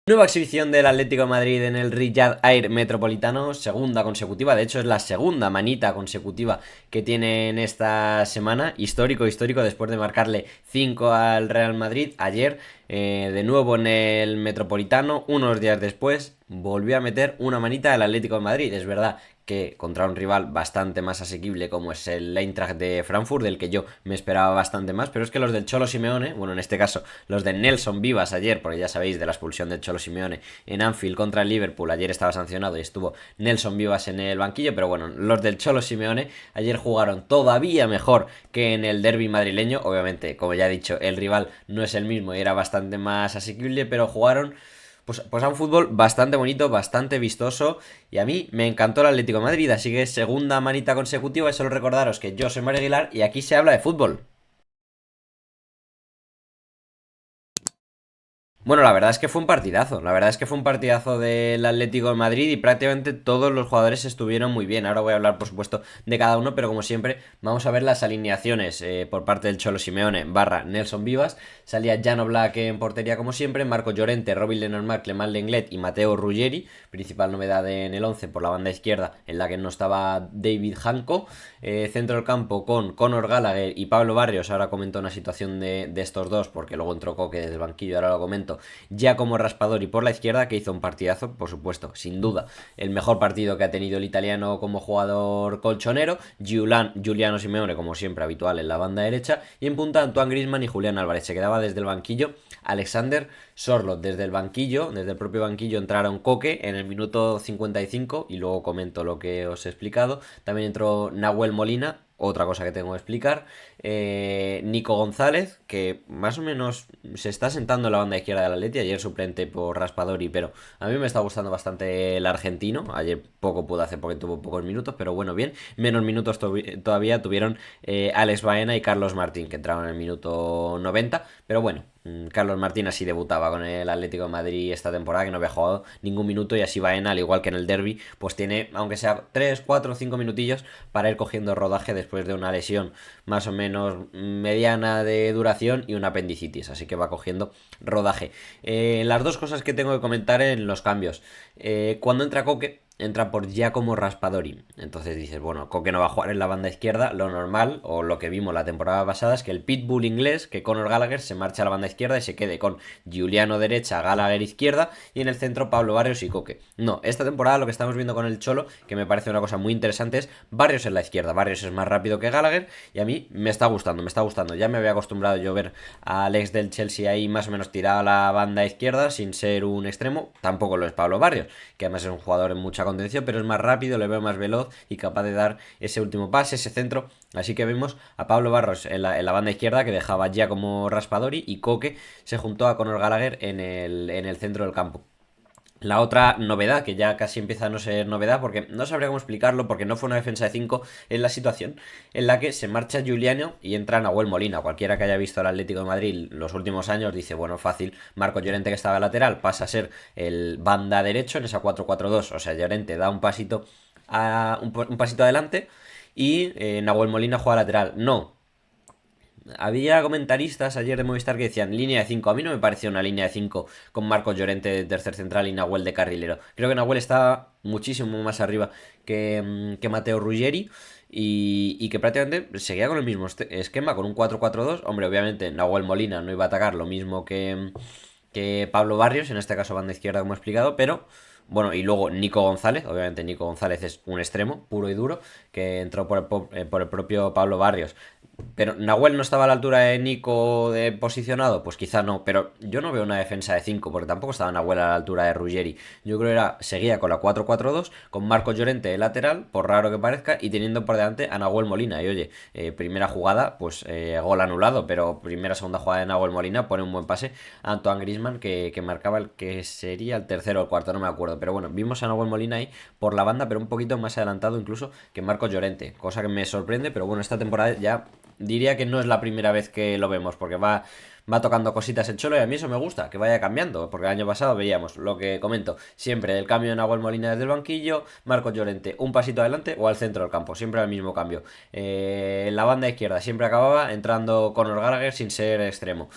Nueva exhibición del Atlético de Madrid en el Riyadh Air Metropolitano, segunda consecutiva, de hecho es la segunda manita consecutiva que tiene en esta semana, histórico después de marcarle 5 al Real Madrid ayer, de nuevo en el Metropolitano, unos días después volvió a meter una manita al Atlético de Madrid, es verdad que contra un rival bastante más asequible como es el Eintracht de Frankfurt, del que yo me esperaba bastante más, pero es que los del Cholo Simeone, bueno, en este caso los de Nelson Vivas ayer, porque ya sabéis de la expulsión del Cholo Simeone en Anfield contra el Liverpool, ayer estaba sancionado y estuvo Nelson Vivas en el banquillo, pero bueno, los del Cholo Simeone ayer jugaron todavía mejor que en el derbi madrileño, obviamente, como ya he dicho, el rival no es el mismo y era bastante más asequible, pero jugaron pues a un fútbol bastante bonito, bastante vistoso. Y a mí me encantó el Atlético de Madrid. Así que segunda manita consecutiva. Y solo recordaros que yo soy Mario Aguilar y aquí se habla de fútbol. Bueno, la verdad es que fue un partidazo. La verdad es que fue un partidazo del Atlético de Madrid y prácticamente todos los jugadores estuvieron muy bien. Ahora voy a hablar, por supuesto, de cada uno, pero como siempre, vamos a ver las alineaciones por parte del Cholo Simeone barra Nelson Vivas. Salía Jan Oblak en portería, como siempre, Marco Llorente, Robin Lenormand, Clement Lenglet y Mateo Ruggeri. Principal novedad en el 11 por la banda izquierda, en la que no estaba David Hanco. Centro del campo con Conor Gallagher y Pablo Barrios. Ahora comento una situación de estos dos, porque luego entró Coque desde el banquillo, ahora lo comento ya como Raspadori por la izquierda, que hizo un partidazo, por supuesto, sin duda, el mejor partido que ha tenido el italiano como jugador colchonero. Giuliano Simeone, como siempre, habitual en la banda derecha, y en punta Antoine Griezmann y Julián Álvarez. Se quedaba desde el banquillo Alexander Sorloth. Desde el banquillo, desde el propio banquillo, entraron Coque en el minuto 55 y luego comento lo que os he explicado. También entró Nahuel Molina, otra cosa que tengo que explicar. Nico González, que más o menos se está sentando en la banda izquierda del Atleti, ayer suplente por Raspadori, pero a mí me está gustando bastante el argentino. Ayer poco pudo hacer porque tuvo pocos minutos, pero bueno, bien. Menos minutos todavía tuvieron Alex Baena y Carlos Martín, que entraron en el minuto 90, pero bueno. Carlos Martín así debutaba con el Atlético de Madrid esta temporada, que no había jugado ningún minuto, y así Baena, al igual que en el derby, pues tiene, aunque sea 3 4 5 minutillos para ir cogiendo rodaje después de una lesión más o menos mediana de duración y una apendicitis, así que va cogiendo rodaje. Las dos cosas que tengo que comentar en los cambios. Cuando entra Coque, entra por Giacomo Raspadori. Entonces dices, bueno, Coque no va a jugar en la banda izquierda. Lo normal, o lo que vimos la temporada pasada, es que el pitbull inglés, que Conor Gallagher, se marcha a la banda izquierda y se quede con Giuliano derecha, Gallagher izquierda, y en el centro Pablo Barrios y Coque. No, esta temporada lo que estamos viendo con el Cholo, que me parece una cosa muy interesante, es Barrios en la izquierda. Barrios es más rápido que Gallagher y a mí me está gustando, me está gustando. Ya me había acostumbrado yo a ver a Alex del Chelsea ahí más o menos tirado a la banda izquierda sin ser un extremo. Tampoco lo es Pablo Barrios, que además es un jugador en mucha contención, pero es más rápido, le veo más veloz y capaz de dar ese último pase, ese centro. Así que vemos a Pablo Barros en la banda izquierda, que dejaba ya como Raspadori, y Coque se juntó a Conor Gallagher en el centro del campo. La otra novedad, que ya casi empieza a no ser novedad, porque no sabría cómo explicarlo, porque no fue una defensa de 5, es la situación en la que se marcha Giuliano y entra Nahuel Molina. Cualquiera que haya visto al Atlético de Madrid los últimos años dice, bueno, fácil, Marco Llorente, que estaba lateral, pasa a ser el banda derecho en esa 4-4-2. O sea, Llorente da un pasito adelante y Nahuel Molina juega lateral. No, había comentaristas ayer de Movistar que decían línea de 5. A mí no me pareció una línea de 5 con Marcos Llorente de tercer central y Nahuel de carrilero. Creo que Nahuel está muchísimo más arriba que Mateo Ruggeri y que prácticamente seguía con el mismo esquema, con un 4-4-2. Hombre, obviamente Nahuel Molina no iba a atacar lo mismo que Pablo Barrios, en este caso banda izquierda como he explicado, pero bueno, y luego Nico González, obviamente Nico González es un extremo puro y duro, que entró por el propio Pablo Barrios. Pero Nahuel no estaba a la altura de Nico de posicionado, pues quizá no, pero yo no veo una defensa de 5 porque tampoco estaba Nahuel a la altura de Ruggeri. Yo creo que seguía con la 4-4-2, con Marcos Llorente de lateral, por raro que parezca, y teniendo por delante a Nahuel Molina. Y oye, primera jugada, pues gol anulado, pero primera, segunda jugada de Nahuel Molina pone un buen pase a Antoine Griezmann, que marcaba el que sería el tercero o el cuarto, no me acuerdo. Pero bueno, vimos a Nahuel Molina ahí por la banda, pero un poquito más adelantado incluso que Marcos Llorente, cosa que me sorprende, pero bueno, esta temporada ya diría que no es la primera vez que lo vemos, porque va tocando cositas el Cholo y a mí eso me gusta, que vaya cambiando, porque el año pasado veíamos lo que comento, siempre el cambio de Nahuel Molina desde el banquillo, Marcos Llorente un pasito adelante o al centro del campo, siempre el mismo cambio. En la banda izquierda siempre acababa entrando Conor Gallagher sin ser extremo.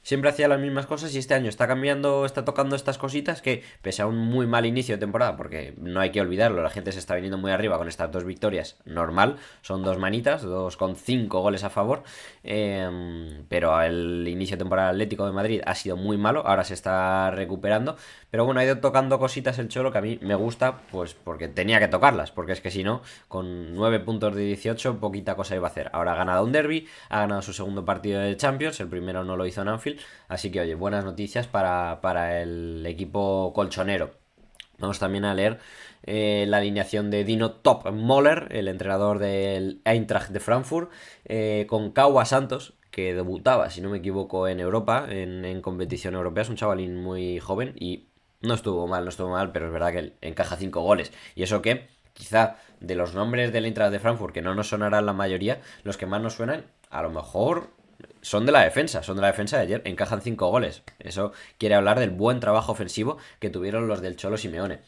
siempre hacía las mismas cosas y este año está cambiando, está tocando estas cositas que, pese a un muy mal inicio de temporada, porque no hay que olvidarlo, la gente se está viniendo muy arriba con estas 2 victorias, normal, son 2 manitas, 2,5 goles a favor, pero el inicio de temporada Atlético de Madrid ha sido muy malo, ahora se está recuperando, pero bueno, ha ido tocando cositas el Cholo que a mí me gusta, pues porque tenía que tocarlas, porque es que si no, con 9 puntos de 18, poquita cosa iba a hacer. Ahora ha ganado un derby, ha ganado su segundo partido de Champions, el primero no lo hizo en Anfield, así que oye, buenas noticias para el equipo colchonero. Vamos también a leer la alineación de Dino Top Moller, el entrenador del Eintracht de Frankfurt, con Kawa Santos, que debutaba, si no me equivoco, en Europa, en competición europea. Es un chavalín muy joven y no estuvo mal, pero es verdad que encaja 5 goles. Y eso que, quizá, de los nombres del Eintracht de Frankfurt, que no nos sonarán la mayoría, los que más nos suenan, a lo mejor son de la defensa de ayer, encajan 5 goles. Eso quiere hablar del buen trabajo ofensivo que tuvieron los del Cholo Simeone.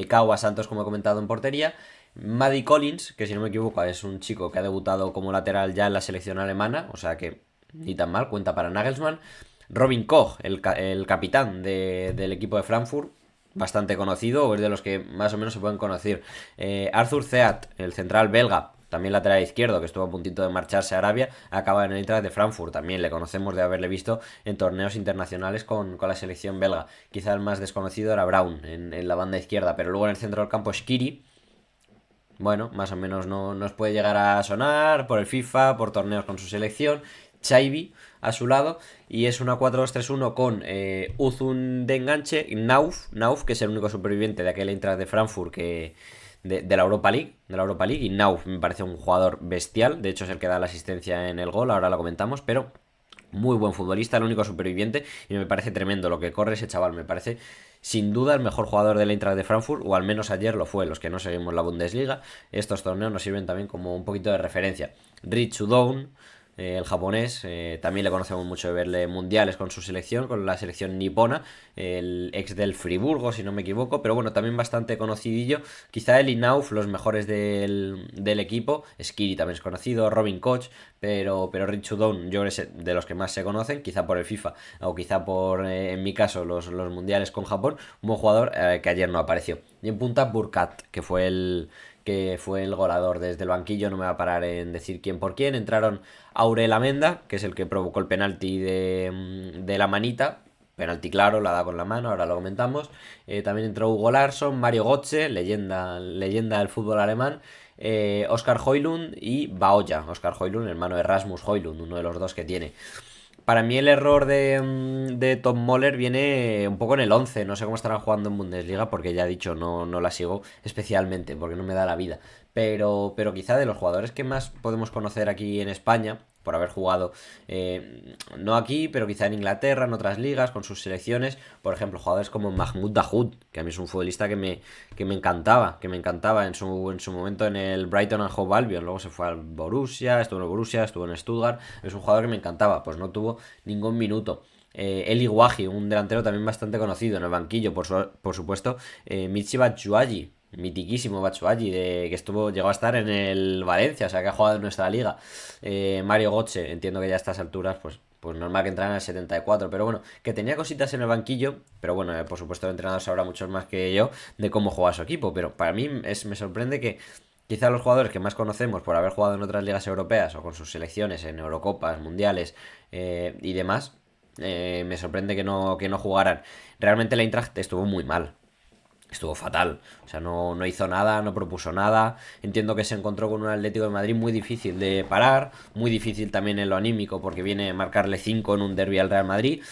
Kawa Santos, como he comentado, en portería. Maddie Collins, que si no me equivoco es un chico que ha debutado como lateral ya en la selección alemana, o sea que ni tan mal, cuenta para Nagelsmann. Robin Koch, el capitán del equipo de Frankfurt, bastante conocido, o es de los que más o menos se pueden conocer. Arthur Theat, el central belga, también lateral izquierdo, que estuvo a puntito de marcharse a Arabia, acaba en el Eintracht de Frankfurt. También le conocemos de haberle visto en torneos internacionales con la selección belga. Quizá el más desconocido era Brown en la banda izquierda, pero luego en el centro del campo Skiri. Bueno, más o menos no nos puede llegar a sonar por el FIFA, por torneos con su selección. Chaibi a su lado y es una 4-2-3-1 con Uzun de enganche, Nauf, que es el único superviviente de aquel Eintracht de Frankfurt de la Europa League, y Nauf me parece un jugador bestial, de hecho es el que da la asistencia en el gol, ahora lo comentamos, pero muy buen futbolista, el único superviviente, y me parece tremendo lo que corre ese chaval, me parece sin duda el mejor jugador del Eintracht de Frankfurt, o al menos ayer lo fue. Los que no seguimos la Bundesliga, estos torneos nos sirven también como un poquito de referencia. Ri Chudou, el japonés, también le conocemos mucho de verle mundiales con su selección, con la selección nipona, el ex del Friburgo, si no me equivoco, pero bueno, también bastante conocidillo. Quizá él y Nauf, los mejores del equipo. Skiri también es conocido, Robin Koch, pero Rich Udon, yo creo que es de los que más se conocen, quizá por el FIFA o quizá por, en mi caso, los mundiales con Japón. Un buen jugador que ayer no apareció. Y en punta, Burkat, que fue el goleador desde el banquillo, no me va a parar en decir quién por quién. Entraron Aurel Amenda, que es el que provocó el penalti de la manita. Penalti claro, la da con la mano, ahora lo comentamos. También entró Hugo Larsson, Mario Götze, leyenda del fútbol alemán. Oscar Højlund y Baoya. Oscar Højlund, hermano de Rasmus Højlund, uno de los dos que tiene. Para mí el error de Tom Moller viene un poco en el 11. No sé cómo estarán jugando en Bundesliga porque ya he dicho, no la sigo especialmente porque no me da la vida. Pero quizá de los jugadores que más podemos conocer aquí en España, por haber jugado, no aquí, pero quizá en Inglaterra, en otras ligas, con sus selecciones. Por ejemplo, jugadores como Mahmoud Dahoud, que a mí es un futbolista que me encantaba en su momento en el Brighton and Hove Albion. Luego se fue al Borussia, estuvo en Stuttgart. Es un jugador que me encantaba, pues no tuvo ningún minuto. Eli Wahi, un delantero también bastante conocido en el banquillo, por supuesto. Michi Batshuayi, mitiquísimo Batshuayi, que llegó a estar en el Valencia, o sea que ha jugado en nuestra liga. Mario Götze, entiendo que ya a estas alturas, pues normal que entrara en el 74, pero bueno, que tenía cositas en el banquillo, pero bueno, por supuesto el entrenador sabrá mucho más que yo de cómo juega su equipo, pero para mí me sorprende que quizá los jugadores que más conocemos por haber jugado en otras ligas europeas o con sus selecciones en Eurocopas, Mundiales y demás, me sorprende que no jugaran. Realmente la Eintracht estuvo muy mal. Estuvo fatal, o sea, no hizo nada, no propuso nada. Entiendo que se encontró con un Atlético de Madrid muy difícil de parar, muy difícil también en lo anímico, porque viene a marcarle 5 en un derbi al Real Madrid.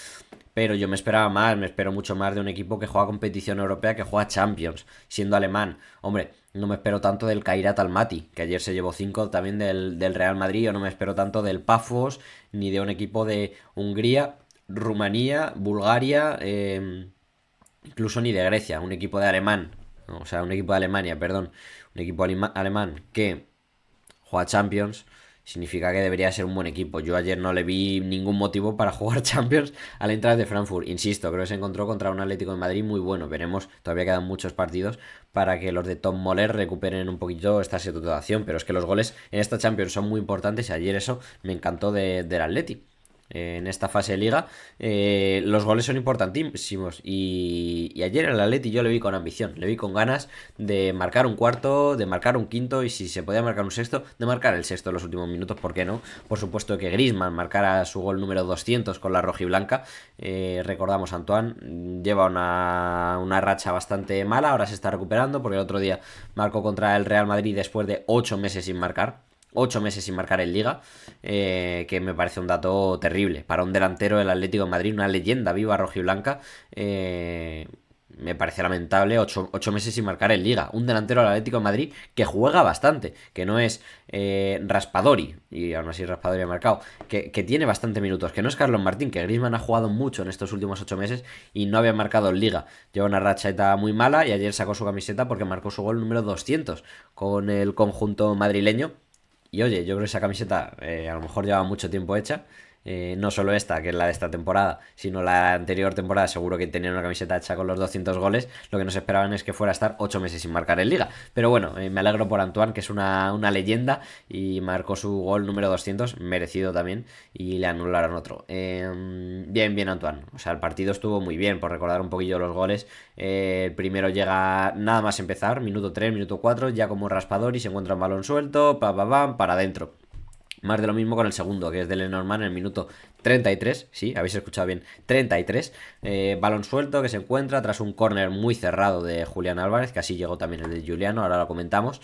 Pero yo me esperaba más, me espero mucho más de un equipo que juega competición europea, que juega Champions, siendo alemán. Hombre, no me espero tanto del Kairat Almaty, que ayer se llevó 5 también del Real Madrid, o no me espero tanto del Pafos, ni de un equipo de Hungría, Rumanía, Bulgaria. Incluso ni de Grecia, un equipo de alemán, o sea, un equipo de Alemania, perdón, un equipo alemán que juega Champions, significa que debería ser un buen equipo. Yo ayer no le vi ningún motivo para jugar Champions al entrar de Frankfurt. Insisto, creo que se encontró contra un Atlético de Madrid muy bueno. Veremos, todavía quedan muchos partidos para que los de Tom Moller recuperen un poquito esta situación. Pero es que los goles en esta Champions son muy importantes y ayer eso me encantó del Atleti. en esta fase de liga, los goles son importantísimos. Y ayer el Atleti yo le vi con ambición, le vi con ganas de marcar un cuarto, de marcar un quinto y si se podía marcar un sexto, de marcar el sexto en los últimos minutos, ¿por qué no? Por supuesto que Griezmann marcara su gol número 200 con la rojiblanca. Recordamos, Antoine lleva una racha bastante mala, ahora se está recuperando porque el otro día marcó contra el Real Madrid después de 8 meses sin marcar. 8 meses sin marcar en Liga, que me parece un dato terrible. Para un delantero del Atlético de Madrid, una leyenda viva rojiblanca, me parece lamentable 8 meses sin marcar en Liga. Un delantero del Atlético de Madrid que juega bastante, que no es Raspadori, y aún así Raspadori ha marcado, que tiene bastante minutos, que no es Carlos Martín, que Griezmann ha jugado mucho en estos últimos 8 meses y no había marcado en Liga. Lleva una racheta muy mala y ayer sacó su camiseta porque marcó su gol número 200 con el conjunto madrileño. Y oye, yo creo que esa camiseta a lo mejor lleva mucho tiempo hecha. No solo esta, que es la de esta temporada, sino la anterior temporada, seguro que tenían una camiseta hecha con los 200 goles. Lo que nos esperaban es que fuera a estar 8 meses sin marcar en Liga. Pero bueno, me alegro por Antoine, que es una leyenda y marcó su gol número 200, merecido también, y le anularon otro. Bien, bien, Antoine. O sea, el partido estuvo muy bien, por recordar un poquillo los goles. El primero llega nada más empezar, minuto 3, minuto 4, ya como raspador y se encuentra un balón suelto, para adentro. Más de lo mismo con el segundo, que es de Lenormand en el minuto 33, sí, habéis escuchado bien, 33. Balón suelto que se encuentra tras un córner muy cerrado de Julián Álvarez, que así llegó también el de Juliano, ahora lo comentamos.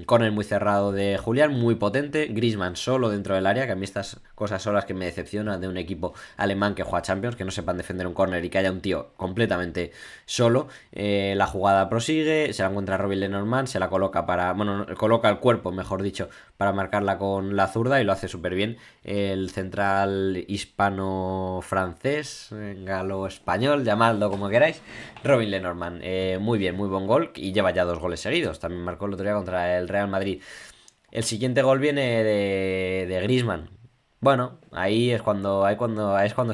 Córner muy cerrado de Julián, muy potente. Griezmann solo dentro del área, que a mí estas cosas son las que me decepcionan de un equipo alemán que juega Champions, que no sepan defender un córner y que haya un tío completamente solo. La jugada prosigue, se la encuentra Robin Lenormand, se la coloca bueno, coloca el cuerpo, mejor dicho, para marcarla con la zurda y lo hace súper bien. El central hispano-francés, galo-español, llamadlo como queráis, Robin Lenormand. Muy bien, muy buen gol y lleva ya 2 goles seguidos. También marcó el otro día contra el Real Madrid. El siguiente gol viene de Griezmann. Bueno, ahí es cuando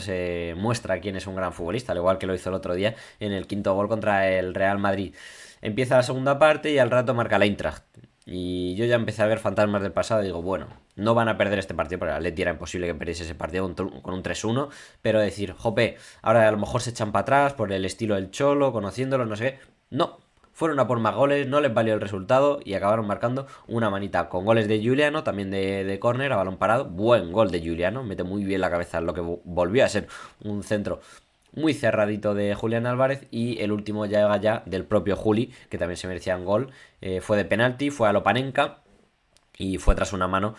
se muestra quién es un gran futbolista, al igual que lo hizo el otro día en el quinto gol contra el Real Madrid. Empieza la segunda parte y al rato marca la Eintracht. Y yo ya empecé a ver fantasmas del pasado y digo, bueno, no van a perder este partido, porque el Atleti era imposible que perdiese ese partido con un 3-1, pero decir, jope, ahora a lo mejor se echan para atrás por el estilo del Cholo, conociéndolo, no sé qué. No, fueron a por más goles, no les valió el resultado y acabaron marcando una manita con goles de Juliano, también de córner, a balón parado. Buen gol de Juliano, mete muy bien la cabeza en lo que volvió a ser un centro muy cerradito de Julián Álvarez y el último llega ya del propio Juli, que también se merecía un gol. Fue de penalti, fue a Lopanenka y fue tras una mano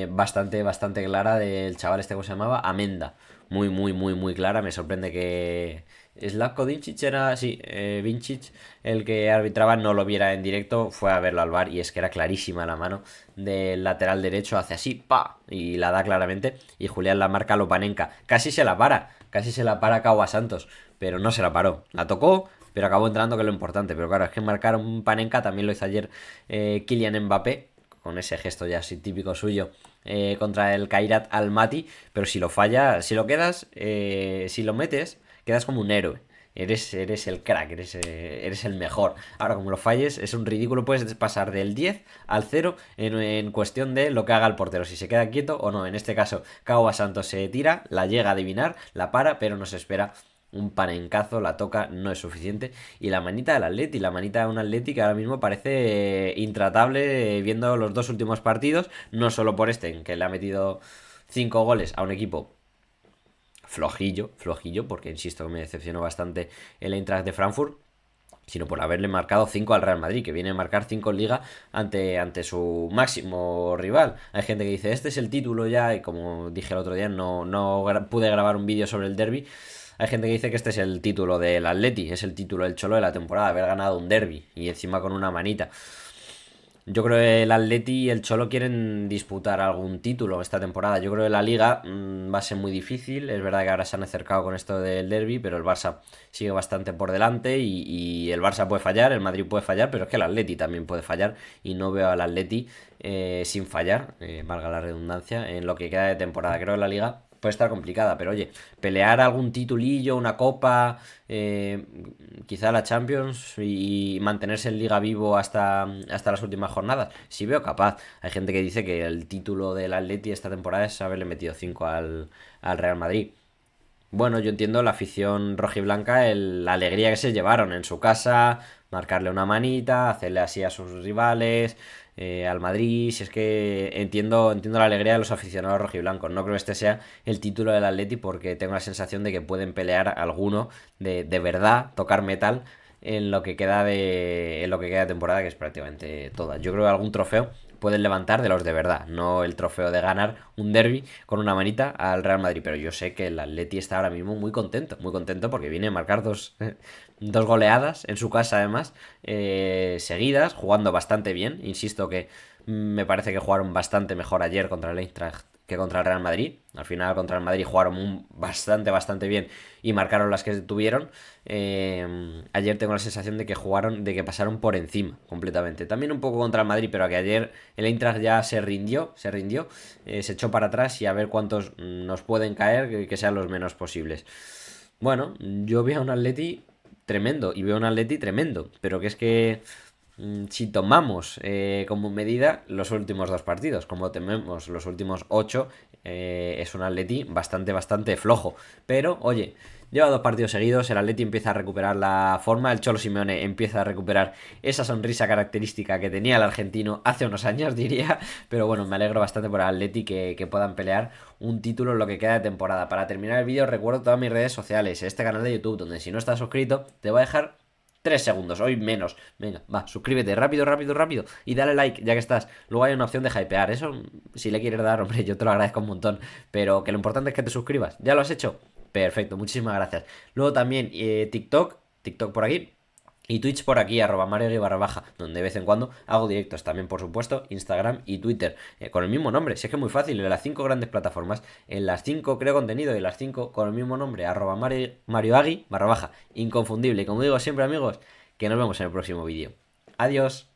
bastante clara del chaval este que se llamaba Amenda. Muy, muy, muy, muy clara. Me sorprende que Slavko Vincic era, sí, Vincic, el que arbitraba, no lo viera en directo, fue a verlo al VAR y es que era clarísima la mano del lateral derecho, hace así, pa, y la da claramente y Julián la marca a Lopanenka. Casi se la para Kawa Santos, pero no se la paró. La tocó, pero acabó entrando, que es lo importante. Pero claro, es que marcar un Panenka también lo hizo ayer Kylian Mbappé, con ese gesto ya así típico suyo, contra el Kairat Almaty. Pero si lo falla, si lo quedas, si lo metes, quedas como un héroe. Eres el crack, eres el mejor. Ahora, como lo falles, es un ridículo. Puedes pasar del 10 al 0 en cuestión de lo que haga el portero, si se queda quieto o no. En este caso, Kawa Santos se tira, la llega a adivinar, la para, pero no se espera un panencazo, la toca, no es suficiente. Y la manita del Atleti, la manita de un Atleti que ahora mismo parece intratable, viendo los 2 últimos partidos, no solo por este, en que le ha metido 5 goles a un equipo flojillo, porque insisto que me decepcionó bastante el Eintracht de Frankfurt, sino por haberle marcado 5 al Real Madrid, que viene a marcar 5 en Liga ante su máximo rival. Hay gente que dice, este es el título ya, y como dije el otro día, no pude grabar un vídeo sobre el derby. Hay gente que dice que este es el título del Atleti, es el título del Cholo de la temporada, haber ganado un derby, y encima con una manita. Yo creo que el Atleti y el Cholo quieren disputar algún título esta temporada. Yo creo que la Liga va a ser muy difícil. Es verdad que ahora se han acercado con esto del derby, pero el Barça sigue bastante por delante y el Barça puede fallar, el Madrid puede fallar, pero es que el Atleti también puede fallar y no veo al Atleti sin fallar, valga la redundancia, en lo que queda de temporada. Creo que la Liga puede estar complicada, pero oye, pelear algún titulillo, una copa, quizá la Champions y mantenerse en Liga vivo hasta las últimas jornadas, sí veo capaz. Hay gente que dice que el título del Atleti esta temporada es haberle metido 5 al Real Madrid. Bueno, yo entiendo la afición rojiblanca, la alegría que se llevaron en su casa, marcarle una manita, hacerle así a sus rivales, al Madrid. Si es que entiendo la alegría de los aficionados rojiblancos. No creo que este sea el título del Atleti porque tengo la sensación de que pueden pelear alguno de verdad, tocar metal en lo que queda de temporada, que es prácticamente toda. Yo creo que algún trofeo pueden levantar de los de verdad, no el trofeo de ganar un derby con una manita al Real Madrid, pero yo sé que el Atleti está ahora mismo muy contento porque viene a marcar dos goleadas en su casa además, seguidas, jugando bastante bien, insisto que me parece que jugaron bastante mejor ayer contra el Eintracht que contra el Real Madrid. Al final contra el Madrid jugaron bastante bien y marcaron las que tuvieron. Ayer tengo la sensación de que jugaron, de que pasaron por encima completamente. También un poco contra el Madrid, pero que ayer el Eintracht ya se rindió, se echó para atrás y a ver cuántos nos pueden caer, que sean los menos posibles. Bueno, yo veo un Atleti tremendo y veo un Atleti tremendo, pero que es que si tomamos como medida los últimos dos partidos, como tenemos los últimos 8, es un Atleti bastante flojo. Pero, oye, lleva dos partidos seguidos, el Atleti empieza a recuperar la forma, el Cholo Simeone empieza a recuperar esa sonrisa característica que tenía el argentino hace unos años, diría. Pero bueno, me alegro bastante por el Atleti que puedan pelear un título en lo que queda de temporada. Para terminar el vídeo, recuerdo todas mis redes sociales, este canal de YouTube, donde si no estás suscrito, te voy a dejar 3 segundos, hoy menos. Venga, va, suscríbete rápido y dale like ya que estás. Luego hay una opción de hypear. Eso, si le quieres dar, hombre, yo te lo agradezco un montón. Pero que lo importante es que te suscribas. ¿Ya lo has hecho? Perfecto, muchísimas gracias. Luego también TikTok por aquí. Y Twitch por aquí, @mario_barra baja, donde de vez en cuando hago directos. También, por supuesto, Instagram y Twitter, con el mismo nombre. Si es que es muy fácil, en las 5 grandes plataformas, en las 5 creo contenido y en las 5 con el mismo nombre, @marioagui_barra baja. Inconfundible. Y como digo siempre, amigos, que nos vemos en el próximo vídeo. Adiós.